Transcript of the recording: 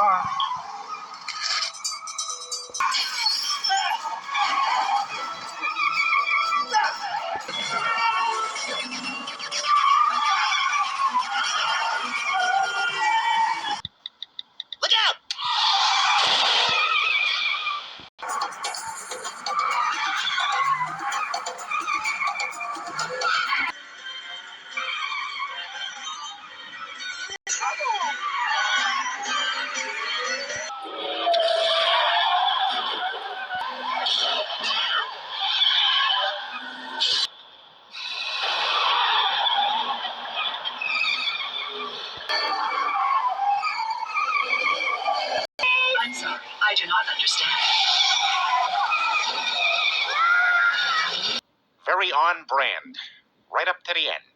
car. Look out! I'm sorry, I do not understand. Very on brand. Right up to the end.